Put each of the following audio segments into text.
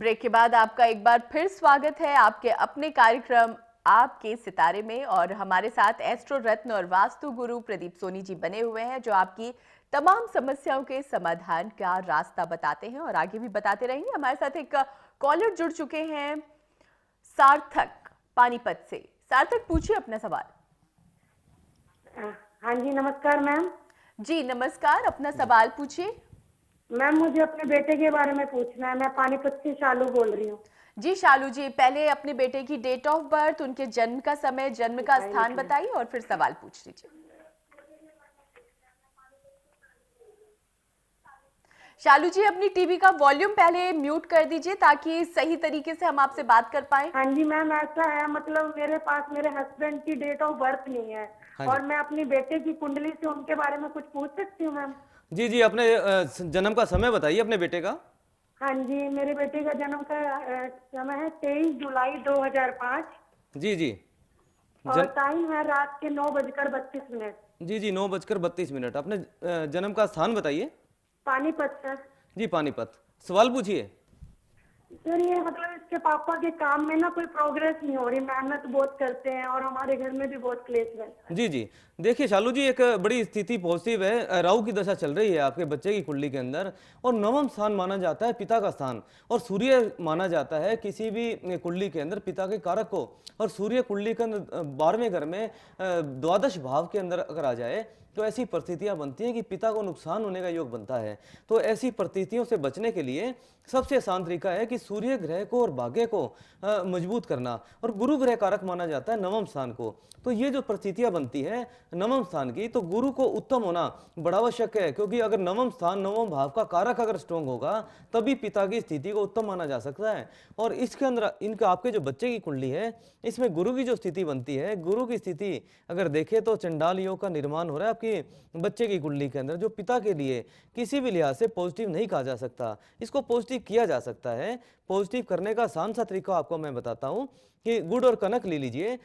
Break के बाद आपका एक बार फिर स्वागत है आपके अपने कार्यक्रम आपके सितारे में। और हमारे साथ एस्ट्रो रत्न और वास्तु गुरु प्रदीप सोनी जी बने हुए हैं, जो आपकी तमाम समस्याओं के समाधान का रास्ता बताते हैं और आगे भी बताते रहेंगे। हमारे साथ एक कॉलर जुड़ चुके हैं, सार्थक पानीपत से। सार्थक, पूछिए अपना सवाल। हाँ जी, नमस्कार मैम। जी नमस्कार, अपना सवाल पूछिए। मैम, मुझे अपने बेटे के बारे में पूछना है। मैं पानीपत से शालू बोल रही हूँ। जी शालू जी, पहले अपने बेटे की डेट ऑफ बर्थ, उनके जन्म का समय, जन्म का स्थान बताइए और फिर सवाल पूछ लीजिए। शालू जी, अपनी टीवी का वॉल्यूम पहले म्यूट कर दीजिए ताकि सही तरीके से हम आपसे बात कर पाए। हाँ जी मैम, ऐसा है, मतलब मेरे पास मेरे हस्बैंड की डेट ऑफ बर्थ नहीं है। और मैं अपनी बेटे की कुंडली से उनके बारे में कुछ पूछ सकती हूँ मैम? जी जी, अपने जन्म का समय बताइए अपने बेटे का। हाँ जी, मेरे बेटे का जन्म का समय है 23 जुलाई 2005। जी जी। और टाइम है रात के 9:32। जी जी, 9:32। अपने जन्म का स्थान बताइए। पानीपत सर। जी पानीपत। सवाल पूछिए। सर, ये मतलब इसके पापा के काम में ना कोई प्रोग्रेस नहीं हो रही, मेहनत बहुत करते हैं और हमारे घर में भी बहुत क्लेश रहता है। जी जी, देखिए शालू जी, एक बड़ी स्थिति पॉजिटिव है। राहु की दशा चल रही है आपके बच्चे की कुंडली के अंदर, और नवम स्थान माना जाता है पिता का स्थान, और सूर्य माना जाता है किसी भी कुंडली के अंदर पिता के कारक को। और सूर्य कुंडली के अंदर 12वें घर में द्वादश भाव के अंदर अगर आ जाए तो ऐसी परिस्थितियां बनती हैं कि पिता को नुकसान होने का योग बनता है। तो ऐसी परिस्थितियों से बचने के लिए सबसे आसान तरीका है कि सूर्य ग्रह को और भाग्य को मजबूत करना, और गुरु ग्रह कारक माना जाता है नवम स्थान को। तो ये जो परिस्थितियां बनती है नवम स्थान की, तो गुरु को उत्तम होना बड़ा आवश्यक है, क्योंकि अगर नवम स्थान नवम भाव का कारक अगर स्ट्रॉन्ग होगा तभी पिता की स्थिति को उत्तम माना जा सकता है। और इसके अंदर इनका आपके जो बच्चे की कुंडली है, इसमें गुरु की जो स्थिति बनती है, गुरु की स्थिति अगर देखें तो चंडाल योग का निर्माण हो रहा है आपके बच्चे की कुंडली के अंदर, जो पिता के लिए किसी भी लिहाज से पॉजिटिव नहीं कहा जा सकता। इसको पॉजिटिव किया जा सकता है। पॉजिटिव करने का आसान सा तरीका आपको मैं बताता हूं कि गुड़ और कनक ले लीजिए।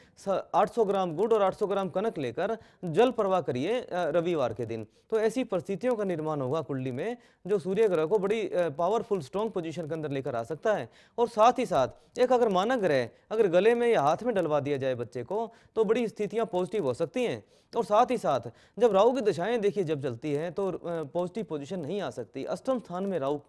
800 ग्राम गुड़ और 800 ग्राम कनक लेकर जल प्रवाह करिए रविवार के दिन। तो ऐसी परिस्थितियों का निर्माण होगा कुंडली में, जो सूर्य ग्रह को बड़ी पावरफुल स्ट्रॉन्ग पोजीशन के अंदर लेकर आ सकता है। और साथ ही साथ एक अगर मानक ग्रह अगर गले में या हाथ में डलवा दिया जाए बच्चे को, तो बड़ी स्थितियां पॉजिटिव हो सकती हैं। और साथ ही साथ जब राहु की दशाएं देखिए जब चलती हैं तो पॉजिटिव पोजीशन नहीं आ सकती। अष्टम स्थान में राहु,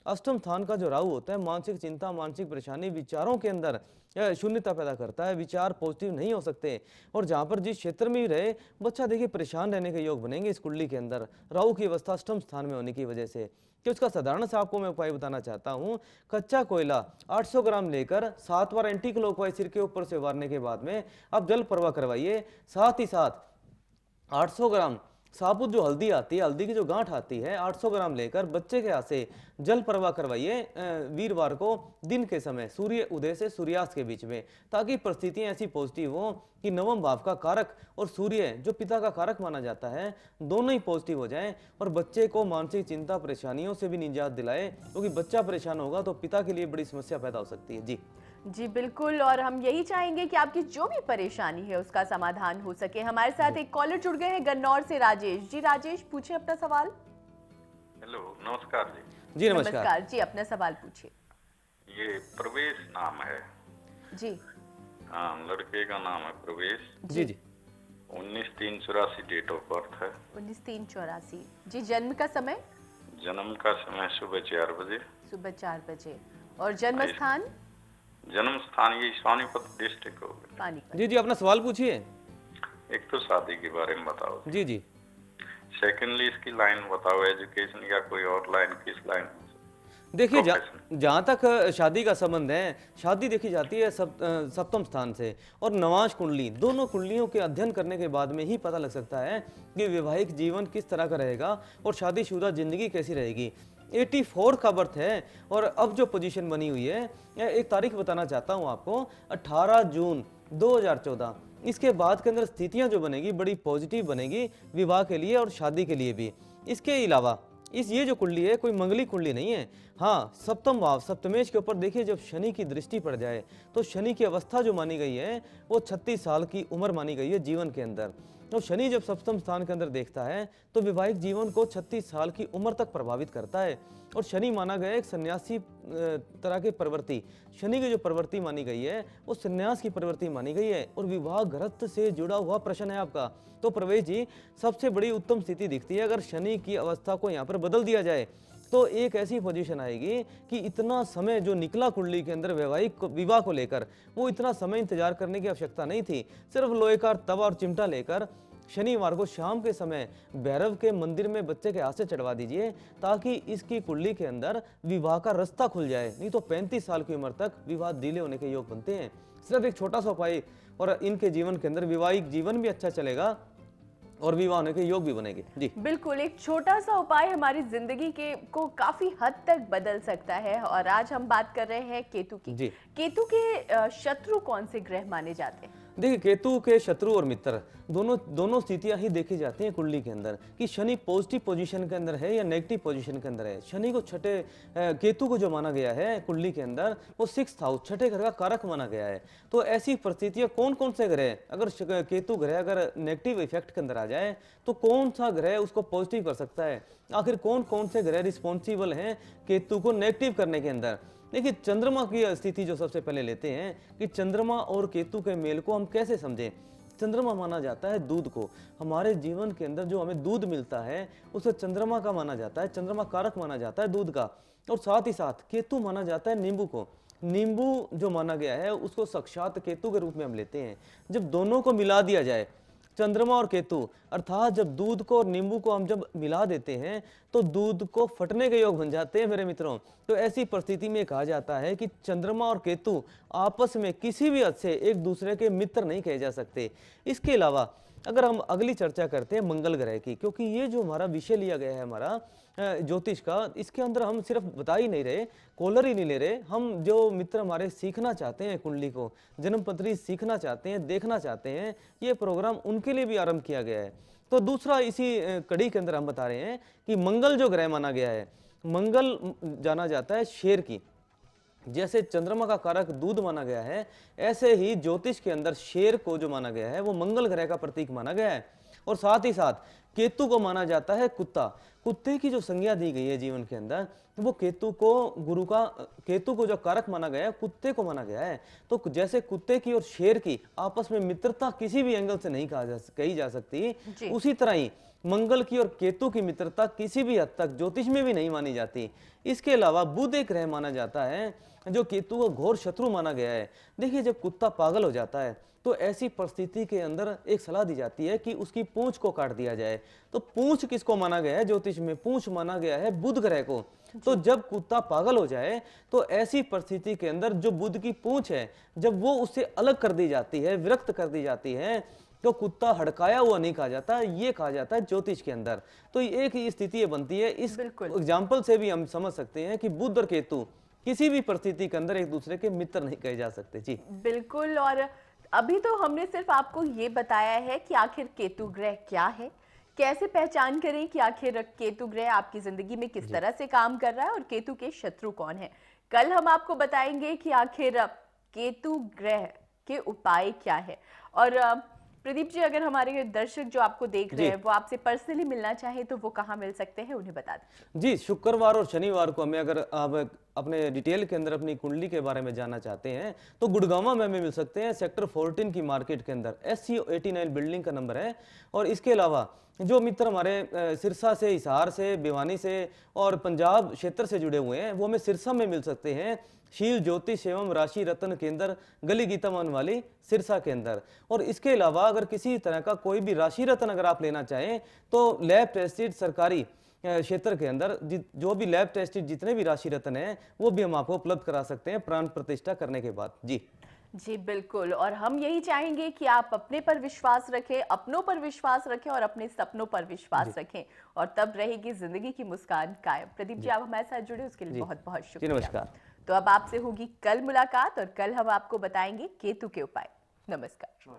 अष्टम स्थान का जो राहु होता है मानसिक चिंता, मानसिक परेशानी, विचारों के अंदर शून्यता पैदा करता है। विचार पॉजिटिव नहीं हो सकते, और जहां पर जिस क्षेत्र में भी रहे बच्चा देखिए परेशान रहने के योग बनेंगे इस कुंडली के अंदर, राहु की अवस्था अष्टम स्थान में होने की वजह से। कि उसका साधारण सा आपको मैं उपाय बताना चाहता हूं। कच्चा कोयला 800 ग्राम लेकर 7 बार एंटी क्लॉकवाइज सिर के ऊपर से वारने के बाद में आप जल प्रवाह करवाइए। साथ ही साथ 800 ग्राम साबुत जो हल्दी आती है, हल्दी की जो गांठ आती है, 800 ग्राम लेकर बच्चे के हाथ से जल प्रवाह करवाइए वीरवार को दिन के समय, सूर्य उदय से सूर्यास्त के बीच में, ताकि परिस्थितियां ऐसी पॉजिटिव हो कि नवम भाव का कारक और सूर्य जो पिता का कारक माना जाता है, दोनों ही पॉजिटिव हो जाएं, और बच्चे को मानसिक चिंता परेशानियों से भी निजात दिलाए। क्योंकि बच्चा परेशान होगा तो पिता के लिए बड़ी समस्या पैदा हो सकती है। जी जी बिल्कुल, और हम यही चाहेंगे कि आपकी जो भी परेशानी है उसका समाधान हो सके। हमारे साथ एक कॉलर जुड़ गए हैं गन्नौर से, राजेश जी। राजेश, पूछिए अपना सवाल। हेलो, नमस्कार जी। जी नमस्कार जी, अपना सवाल पूछिए। ये प्रवेश नाम है जी। हाँ, लड़के का नाम है प्रवेश। जी जी। 19/3/84 डेट ऑफ बर्थ है। 19/3/84। जी, जन्म का समय? जन्म का समय सुबह 4 बजे। सुबह 4 बजे। और जन्म स्थान? जन्म स्थान ये सोनीपत डिस्ट्रिक्ट हो गया। पानीपत। जी जी, अपना सवाल पूछिए। एक तो शादी के बारे में बताओ जी जी। सेकेंडली इसकी लाइन बताओ, एजुकेशन या कोई और लाइन, किस लाइन? देखिए जहाँ तक शादी का संबंध है, शादी देखी जाती है सप्तम स्थान से, और नवांश कुंडली, दोनों कुंडलियों के अध्ययन करने के बाद में ही पता लग सकता है कि वैवाहिक जीवन किस तरह का रहेगा और शादीशुदा जिंदगी कैसी रहेगी। 84 का बर्थ है, और अब जो पोजीशन बनी हुई है, एक तारीख बताना चाहता हूँ आपको, 18 जून 2014। इसके बाद के अंदर स्थितियां जो बनेगी बड़ी पॉजिटिव बनेगी विवाह के लिए और शादी के लिए भी। इसके अलावा ये जो कुंडली है कोई मंगली कुंडली नहीं है। हाँ, सप्तम भाव सप्तमेश के ऊपर देखिए जब शनि की दृष्टि पड़ जाए तो शनि की अवस्था जो मानी गई है वो 36 साल की उम्र मानी गई है जीवन के अंदर। और शनि जब सप्तम स्थान के अंदर देखता है तो वैवाहिक जीवन को 36 साल की उम्र तक प्रभावित करता है। और शनि माना गया एक सन्यासी तरह के प्रवृत्ति, शनि की जो प्रवृत्ति मानी गई है वो सन्यास की प्रवृत्ति मानी गई है। और विवाह ग्रस्त से जुड़ा हुआ प्रश्न है आपका, तो प्रवेश जी सबसे बड़ी उत्तम स्थिति दिखती है अगर शनि की अवस्था को यहाँ पर बदल दिया जाए तो एक ऐसी पोजीशन आएगी कि इतना समय जो निकला कुंडली के अंदर वैवाहिक विवाह को लेकर, वो इतना समय इंतजार करने की आवश्यकता नहीं थी। सिर्फ लोहे का तवा और चिमटा लेकर शनिवार को शाम के समय भैरव के मंदिर में बच्चे के हाथ से चढ़वा दीजिए ताकि इसकी कुंडली के अंदर विवाह का रास्ता खुल जाए। नहीं तो 35 साल की उम्र तक विवाह डिले होने के योग बनते हैं। सिर्फ एक छोटा सा उपाय और इनके जीवन के अंदर वैवाहिक जीवन भी अच्छा चलेगा और विवाह होने के योग भी बनेंगे। जी बिल्कुल, एक छोटा सा उपाय हमारी जिंदगी के को काफी हद तक बदल सकता है। और आज हम बात कर रहे हैं केतु की। जी। केतु के शत्रु कौन से ग्रह माने जाते हैं? देखिए, केतु के शत्रु और मित्र दोनों स्थितियां ही देखी जाती हैं कुंडली के अंदर कि शनि पॉजिटिव पोजीशन के अंदर है या नेगेटिव पोजीशन के अंदर है। शनि को केतु को जो माना गया है कुंडली के अंदर वो 6th हाउस, छठे घर का कारक माना गया है। तो ऐसी परिस्थितियां कौन कौन से ग्रह, अगर केतु ग्रह अगर नेगेटिव इफेक्ट के अंदर आ जाए तो कौन सा ग्रह उसको पॉजिटिव कर सकता है, आखिर कौन कौन से ग्रह रिस्पॉन्सिबल हैं केतु को नेगेटिव करने के अंदर। देखिए, चंद्रमा की स्थिति जो सबसे पहले लेते हैं कि चंद्रमा और केतु के मेल को हम कैसे समझें। चंद्रमा माना जाता है दूध को, हमारे जीवन के अंदर जो हमें दूध मिलता है उसे चंद्रमा का माना जाता है, चंद्रमा कारक माना जाता है दूध का। और साथ ही साथ केतु माना जाता है नींबू को, नींबू जो माना गया है उसको साक्षात केतु के रूप में हम लेते हैं। जब दोनों को मिला दिया जाए, चंद्रमा और केतु, अर्थात जब दूध को और नींबू को हम जब मिला देते हैं तो दूध को फटने के योग बन जाते हैं मेरे मित्रों। तो ऐसी परिस्थिति में कहा जाता है कि चंद्रमा और केतु आपस में किसी भी हद से एक दूसरे के मित्र नहीं कहे जा सकते। इसके अलावा अगर हम अगली चर्चा करते हैं मंगल ग्रह की, क्योंकि ये जो हमारा विषय लिया गया है हमारा ज्योतिष का, इसके अंदर हम सिर्फ बता ही नहीं रहे, कॉलर ही नहीं ले रहे, हम जो मित्र हमारे सीखना चाहते हैं कुंडली को, जन्मपत्री सीखना चाहते हैं, देखना चाहते हैं, ये प्रोग्राम उनके लिए भी आरंभ किया गया है। तो दूसरा इसी कड़ी के अंदर हम बता रहे हैं कि मंगल जो ग्रह माना गया है, मंगल जाना जाता है शेर की। जैसे चंद्रमा का कारक दूध माना गया है, ऐसे ही ज्योतिष के अंदर शेर को जो माना गया है वो मंगल ग्रह का प्रतीक माना गया है। और साथ ही साथ केतु को माना जाता है कुत्ता। कुत्ते की जो संज्ञा दी गई है जीवन के अंदर, वो केतु को जो कारक माना गया है कुत्ते को माना गया है। तो जैसे कुत्ते की और शेर की आपस में मित्रता किसी भी एंगल से नहीं कही जा सकती, उसी तरह ही मंगल की और केतु की मित्रता किसी भी हद तक ज्योतिष में भी नहीं मानी जाती। इसके अलावा बुध एक ग्रह माना जाता है जो केतु का घोर शत्रु माना गया है। देखिए, जब कुत्ता पागल हो जाता है तो ऐसी परिस्थिति के अंदर एक सलाह दी जाती है कि उसकी पूंछ को काट दिया जाए। तो पूंछ किसको माना गया है ज्योतिष में? पूंछ माना गया है बुध ग्रह को। तो जब कुत्ता पागल हो जाए तो ऐसी परिस्थिति के अंदर जो बुध की पूंछ है, जब वो उससे अलग कर दी जाती है, विरक्त कर दी जाती है, तो कुत्ता हड़काया हुआ नहीं कहा जाता, ये कहा जाता है ज्योतिष के अंदर। तो एक ही स्थिति ये बनती है। इस एग्जाम्पल से भी हम समझ सकते हैं कि बुध और केतु किसी भी परिस्थिति के अंदर एक दूसरे के मित्र नहीं कहे जा सकते। जी बिल्कुल। और अभी तो हमने सिर्फ आपको ये बताया है कि आखिर केतु ग्रह क्या है, कैसे पहचान करें कि आखिर केतु ग्रह आपकी जिंदगी में किस तरह से काम कर रहा है और केतु के शत्रु कौन है। कल हम आपको बताएंगे कि आखिर केतु ग्रह के उपाय क्या है। और प्रदीप जी, अगर हमारे दर्शक जो आपको देख रहे हैं वो आपसे पर्सनली मिलना चाहे तो वो कहाँ मिल सकते हैं, उन्हें बता दें। जी, शुक्रवार और शनिवार को हमें, अगर आप अपने डिटेल के अंदर अपनी कुंडली के बारे में जानना चाहते हैं तो गुड़गांव में हमें मिल सकते हैं, सेक्टर 14 की मार्केट के अंदर, SCO 89 बिल्डिंग का नंबर है। और इसके अलावा जो मित्र हमारे सिरसा से, हिसार से, भिवानी से और पंजाब क्षेत्र से जुड़े हुए हैं वो हमें सिरसा में मिल सकते हैं, शील ज्योतिष एवं राशि रत्न केंद्र, गली गीतामान वाली, सिरसा के अंदर। और इसके अलावा अगर किसी तरह का कोई भी राशि रत्न अगर आप लेना चाहें तो लैब टेस्टेड सरकारी क्षेत्र के अंदर जो भी लैब टेस्टेड जितने भी राशि रत्न हैं वो भी हम आपको उपलब्ध करा सकते हैं प्राण प्रतिष्ठा करने के बाद। जी बिल्कुल। और हम यही चाहेंगे कि आप अपने पर विश्वास रखें, अपनों पर विश्वास रखें और अपने सपनों पर विश्वास रखें, और तब रहेगी जिंदगी की मुस्कान कायम। प्रदीप जी, आप हमारे साथ जुड़े उसके लिए बहुत बहुत शुक्रिया। नमस्कार। तो अब आपसे होगी कल मुलाकात और कल हम आपको बताएंगे केतु के उपाय। नमस्कार।